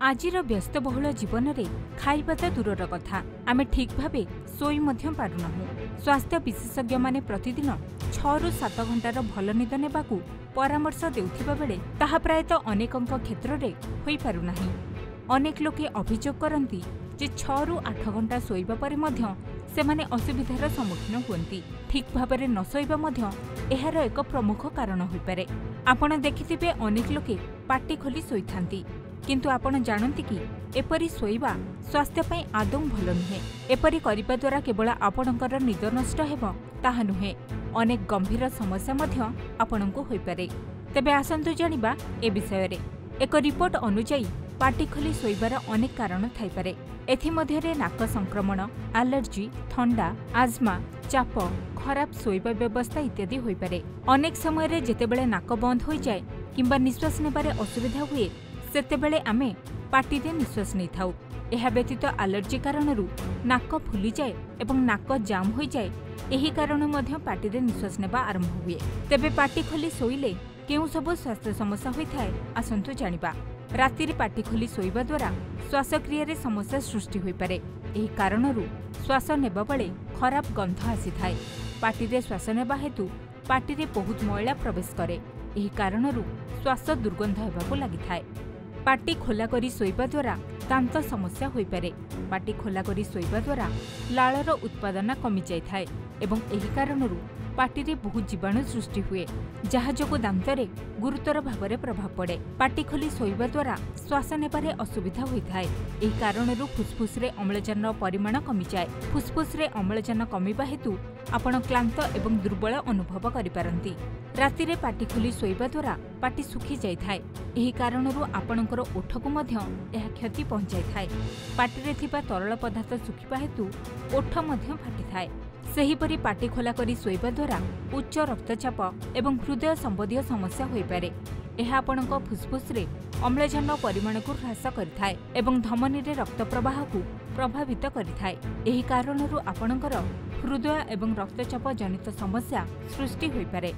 आजिर व्यस्तबहुल जीवन में खाइबा तो दूरर कथा आमे ठीक भावे शोई मध्य पारुनाहु। स्वास्थ्य विशेषज्ञ माने प्रतिदिन 6 ରୁ 7 घंटार भल निद नेबाकू परामर्श देउथिबा बेले ताहा प्रायतः अनेकंक क्षेत्र में होई पारुनाही। अनेक लोके अभियोग करती जे 6 ରୁ 8 घंटा शोइबा परे मध्य सेमाने असुविधार सम्मुखीन हुअन्ति। ठीक भाबरे न शोइबा मध्य एहार एक प्रमुख कारण होई पारे। आपण देखिथिबे अनेक लोके पाटी खोली शोइथांती, किंतु आपण जानती कि एपरी शोइबा स्वास्थ्य पई आदौ भल नुहे। एपरी करिबा द्वारा केवल आपणकर निद नष्ट हेबो ताहा नुहे, अनेक गंभीर समस्या मध्य आपणको होई पारे। तेबे आसंतु जानिबा ए विषय रे। एक रिपोर्ट अनुसार पाटी खोली शोइबार अनेक कारण थाई पारे। एथि मध्यरे नाक संक्रमण, एलर्जी, ठंडा, आजमा, चाप, खराब शोइबा व्यवस्था इत्यादि होई पारे। अनेक समय रे जेतेबेले नाक बंद होई जाय किंबा निश्वास नेबारे असुविधा हुए सेतेबेले आमे पाटीरे निश्वास नहीं थाउ। एहा व्यतीत एलर्जी कारणरू नाक फुली जाए एवं नाक जाम होई जाए। एही कारण मध्य पाटीरे निश्वास नेबा आरंभ हुए। तेबे पाटी खोली शोइले केउ सब स्वास्थ्य समस्या होई थाए आसंतु जानिबा। राति रे पाटी खोली शोइबा द्वारा श्वासक्रिया रे समस्या सृष्टि होई पारे। एही कारणरू श्वास नेबा बेले खराब गंध आसी थाए। पाटीरे श्वास नेबा हेतु पाटीरे बहुत मैला प्रवेश करे। एही कारणरू श्वास दुर्गंध हेबाकू लागि थाए। पाटी खोला करी शोइबा द्वारा दांत समस्या होई पारे। पाटी खोला करी शोइबा द्वारा लाळर उत्पादन कमी जाय थाए एवं एही कारणरू पाटीरे बहुत जीवाणु सृष्टि हुए, जहा जोगु दांतरे गुरुतर भावरे प्रभाव पड़े। पाटी खोली शोइबा द्वारा श्वास नेबारे असुविधा होई थाए। एही कारणरू फुसफुस रे अम्लजान परिमाण कमी जाए। फुसफुस रे अम्लजान कमिबा हेतु आपण क्लांत एवं दुर्बल अनुभव करि पारंती। राति रे पाटी खोली शोइबा द्वारा पाटी सुखी जाय थाए। एही कारणरू आपणकर ओठकु मध्य एहा क्षति पहुंचाई थाए। पाटीरे थिबा तरल पदार्थ सुखिबा हेतु ओठ मध्य फाटी थाए। सेहीपरि पाटी खोला करी शोइबा द्वारा उच्च रक्तचाप एवं हृदय संबंधी समस्या होई पारे। एहा आपणक फुसफुस रे अम्लजान परिमाण को ह्रास करिथाए एवं धमनी रे रक्त प्रवाह को प्रभावित करिथाए। एही कारणरू आपणकर हृदय एवं रक्तचाप जनित समस्या सृष्टि होई पारे।